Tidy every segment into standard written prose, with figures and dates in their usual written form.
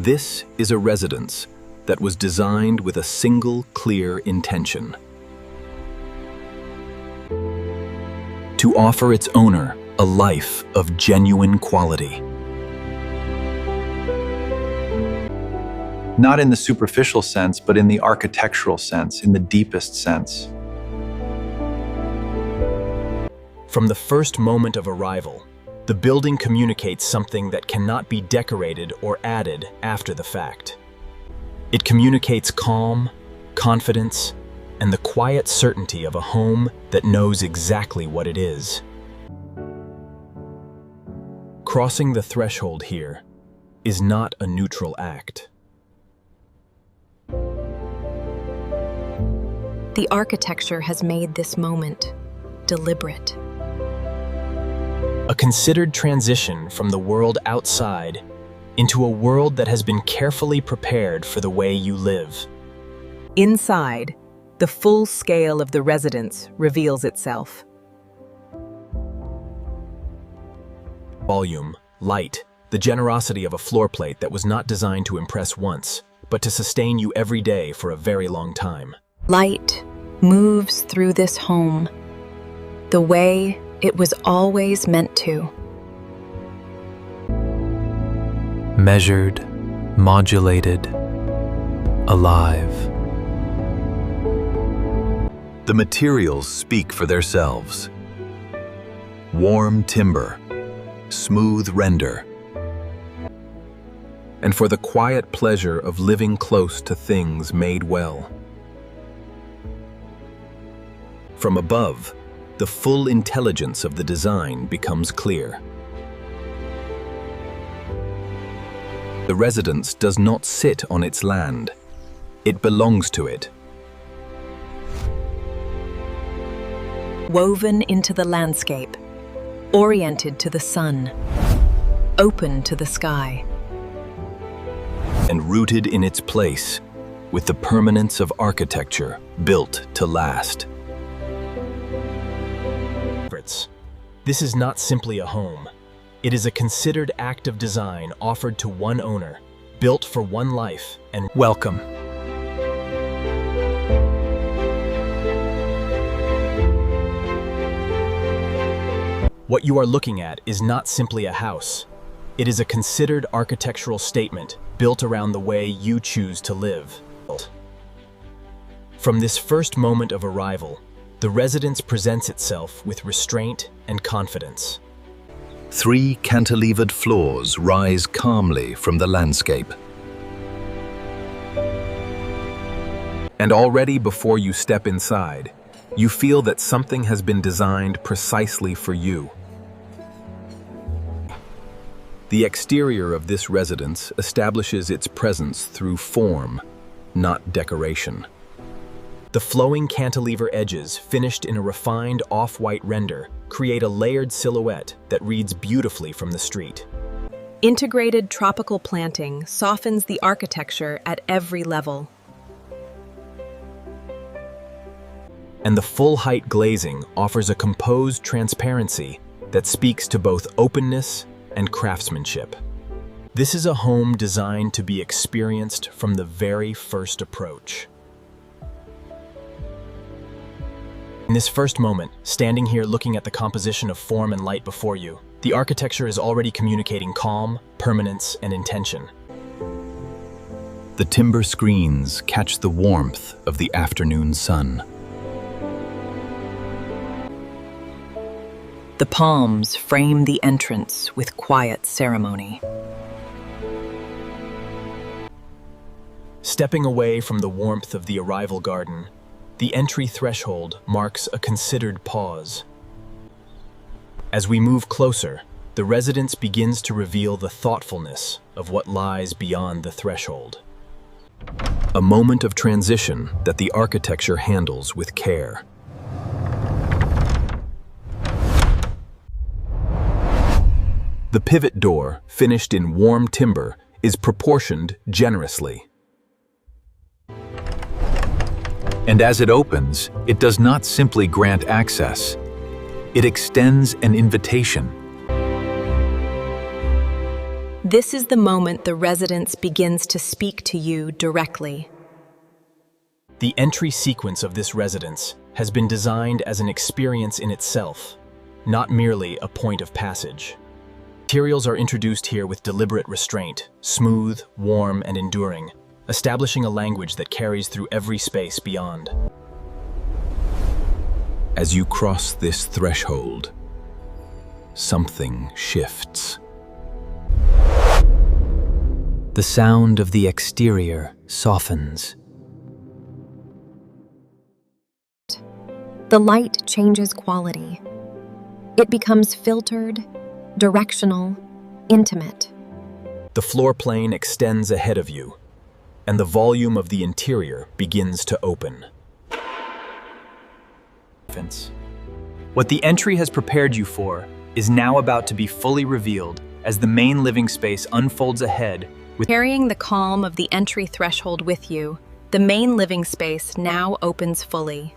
This is a residence that was designed with a single clear intention: to offer its owner a life of genuine quality. Not in the superficial sense, but in the architectural sense, in the deepest sense. From the first moment of arrival, the building communicates something that cannot be decorated or added after the fact. It communicates calm, confidence, and the quiet certainty of a home that knows exactly what it is. Crossing the threshold here is not a neutral act. The architecture has made this moment deliberate. A considered transition from the world outside into a world that has been carefully prepared for the way you live. Inside, the full scale of the residence reveals itself. Volume, light, the generosity of a floor plate that was not designed to impress once, but to sustain you every day for a very long time. Light moves through this home the way it was always meant to. Measured, modulated, alive. The materials speak for themselves. Warm timber, smooth render, and for the quiet pleasure of living close to things made well. From above, the full intelligence of the design becomes clear. The residence does not sit on its land. It belongs to it. Woven into the landscape, oriented to the sun, open to the sky. And rooted in its place, with the permanence of architecture built to last. This is not simply a home. It is a considered act of design offered to one owner, built for one life, and welcome. What you are looking at is not simply a house. It is a considered architectural statement built around the way you choose to live. From this first moment of arrival, the residence presents itself with restraint and confidence. 3 cantilevered floors rise calmly from the landscape. And already before you step inside, you feel that something has been designed precisely for you. The exterior of this residence establishes its presence through form, not decoration. The flowing cantilever edges, finished in a refined off-white render, create a layered silhouette that reads beautifully from the street. Integrated tropical planting softens the architecture at every level. And the full-height glazing offers a composed transparency that speaks to both openness and craftsmanship. This is a home designed to be experienced from the very first approach. In this first moment, standing here looking at the composition of form and light before you, the architecture is already communicating calm, permanence, and intention. The timber screens catch the warmth of the afternoon sun. The palms frame the entrance with quiet ceremony. Stepping away from the warmth of the arrival garden, the entry threshold marks a considered pause. As we move closer, the residence begins to reveal the thoughtfulness of what lies beyond the threshold. A moment of transition that the architecture handles with care. The pivot door, finished in warm timber, is proportioned generously. And as it opens, it does not simply grant access. It extends an invitation. This is the moment the residence begins to speak to you directly. The entry sequence of this residence has been designed as an experience in itself, not merely a point of passage. Materials are introduced here with deliberate restraint, smooth, warm, and enduring, establishing a language that carries through every space beyond. As you cross this threshold, something shifts. The sound of the exterior softens. The light changes quality. It becomes filtered, directional, intimate. The floor plane extends ahead of you, and the volume of the interior begins to open. What the entry has prepared you for is now about to be fully revealed as the main living space unfolds ahead. Carrying the calm of the entry threshold with you, the main living space now opens fully.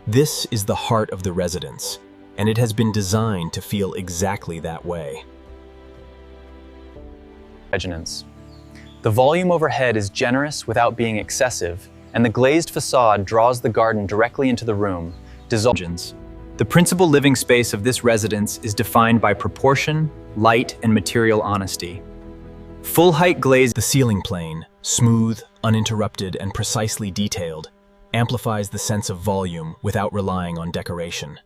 This is the heart of the residence, and it has been designed to feel exactly that way. The volume overhead is generous without being excessive, and the glazed facade draws the garden directly into the room. The principal living space of this residence is defined by proportion, light, and material honesty. Full-height glazed, The ceiling plane, smooth, uninterrupted, and precisely detailed, amplifies the sense of volume without relying on decoration.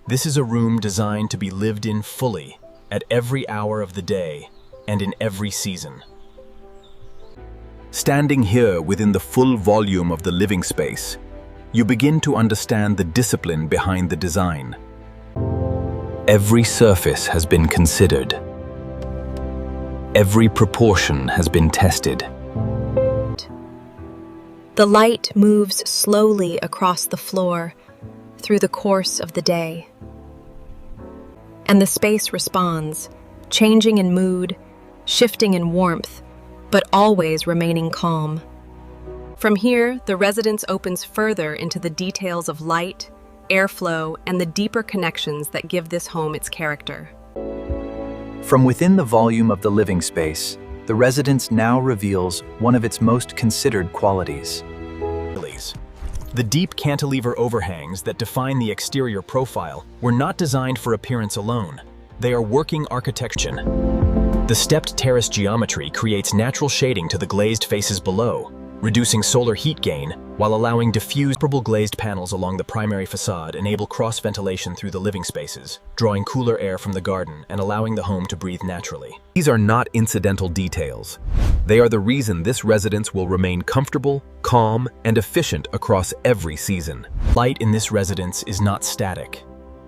This is a room designed to be lived in fully, at every hour of the day, and in every season. Standing here within the full volume of the living space, you begin to understand the discipline behind the design. Every surface has been considered. Every proportion has been tested. The light moves slowly across the floor through the course of the day. And the space responds, changing in mood, shifting in warmth, but always remaining calm. From here, the residence opens further into the details of light, airflow, and the deeper connections that give this home its character. From within the volume of the living space, the residence now reveals one of its most considered qualities. The deep cantilever overhangs that define the exterior profile were not designed for appearance alone. They are working architecture. The stepped terrace geometry creates natural shading to the glazed faces below, reducing solar heat gain while allowing diffused glazed panels along the primary facade enable cross-ventilation through the living spaces, drawing cooler air from the garden and allowing the home to breathe naturally. These are not incidental details. They are the reason this residence will remain comfortable, calm, and efficient across every season. Light in this residence is not static.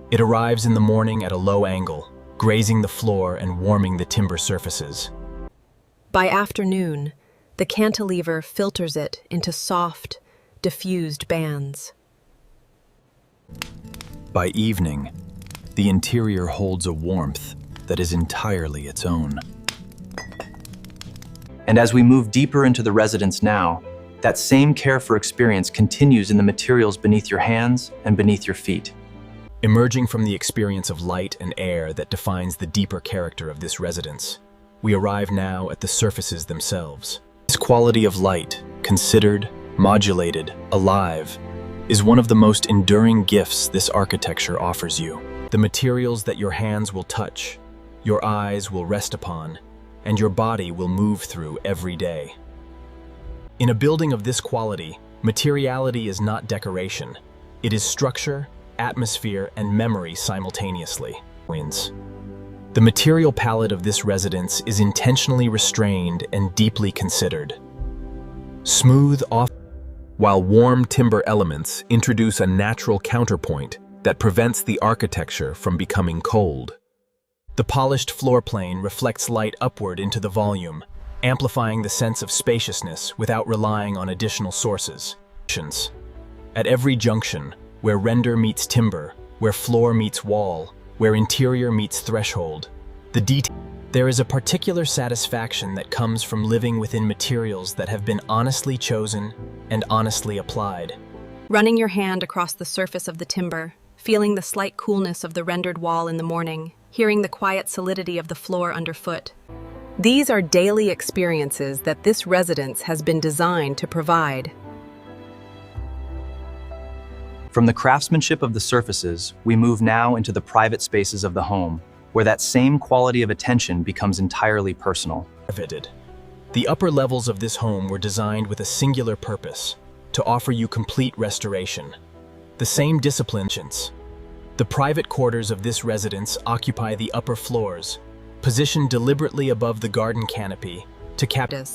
It arrives in the morning at a low angle, grazing the floor and warming the timber surfaces. By afternoon, the cantilever filters it into soft, diffused bands. By evening, the interior holds a warmth that is entirely its own. And as we move deeper into the residence now, that same care for experience continues in the materials beneath your hands and beneath your feet. Emerging from the experience of light and air that defines the deeper character of this residence, we arrive now at the surfaces themselves. This quality of light, considered, modulated, alive, is one of the most enduring gifts this architecture offers you. The materials that your hands will touch, your eyes will rest upon, and your body will move through every day. In a building of this quality, materiality is not decoration. It is structure, atmosphere, and memory simultaneously. The material palette of this residence is intentionally restrained and deeply considered. Smooth off, while warm timber elements introduce a natural counterpoint that prevents the architecture from becoming cold. The polished floor plane reflects light upward into the volume, amplifying the sense of spaciousness without relying on additional sources. At every junction, where render meets timber, where floor meets wall, where interior meets threshold, there is a particular satisfaction that comes from living within materials that have been honestly chosen and honestly applied. Running your hand across the surface of the timber, feeling the slight coolness of the rendered wall in the morning, hearing the quiet solidity of the floor underfoot. These are daily experiences that this residence has been designed to provide. From the craftsmanship of the surfaces, we move now into the private spaces of the home, where that same quality of attention becomes entirely personal. The upper levels of this home were designed with a singular purpose, to offer you complete restoration. The same disciplines. The private quarters of this residence occupy the upper floors, positioned deliberately above the garden canopy to capture.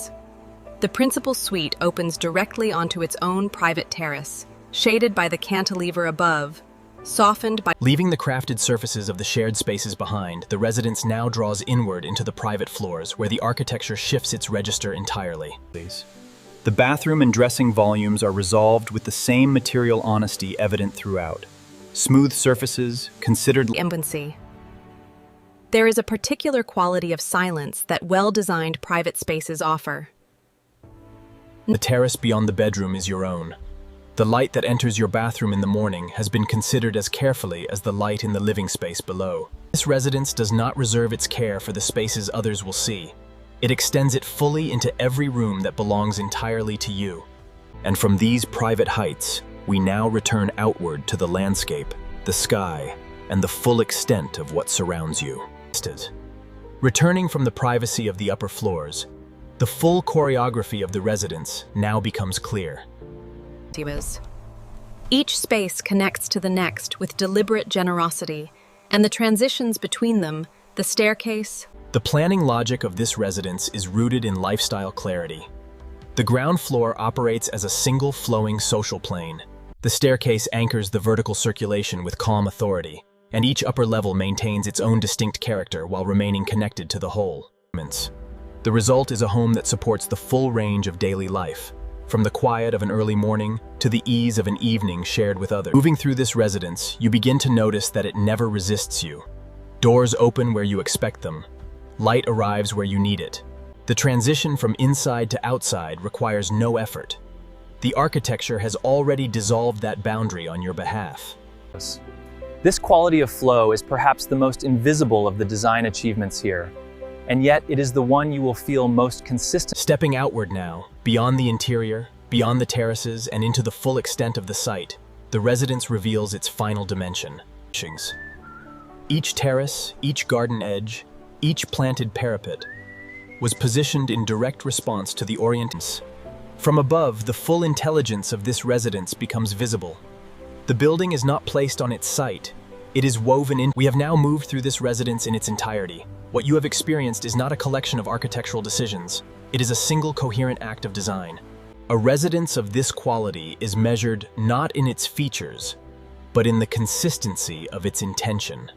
The principal suite opens directly onto its own private terrace, shaded by the cantilever above, softened by... Leaving the crafted surfaces of the shared spaces behind, the residence now draws inward into the private floors, where the architecture shifts its register entirely. The bathroom and dressing volumes are resolved with the same material honesty evident throughout. Smooth surfaces, considered... Embassy. There is a particular quality of silence that well-designed private spaces offer. The terrace beyond the bedroom is your own. The light that enters your bathroom in the morning has been considered as carefully as the light in the living space below. This residence does not reserve its care for the spaces others will see. It extends it fully into every room that belongs entirely to you. And from these private heights, we now return outward to the landscape, the sky, and the full extent of what surrounds you. Returning from the privacy of the upper floors, the full choreography of the residence now becomes clear. Each space connects to the next with deliberate generosity, and the transitions between them, the staircase... The planning logic of this residence is rooted in lifestyle clarity. The ground floor operates as a single flowing social plane. The staircase anchors the vertical circulation with calm authority, and each upper level maintains its own distinct character while remaining connected to the whole. The result is a home that supports the full range of daily life, from the quiet of an early morning to the ease of an evening shared with others. Moving through this residence, you begin to notice that it never resists you. Doors open where you expect them. Light arrives where you need it. The transition from inside to outside requires no effort. The architecture has already dissolved that boundary on your behalf. This quality of flow is perhaps the most invisible of the design achievements here, and yet it is the one you will feel most consistent. Stepping outward now, beyond the interior, beyond the terraces, and into the full extent of the site, the residence reveals its final dimension. Each terrace, each garden edge, each planted parapet was positioned in direct response to the orientance. From above, the full intelligence of this residence becomes visible. The building is not placed on its site. It is woven in. We have now moved through this residence in its entirety. What you have experienced is not a collection of architectural decisions. It is a single coherent act of design. A residence of this quality is measured not in its features, but in the consistency of its intention.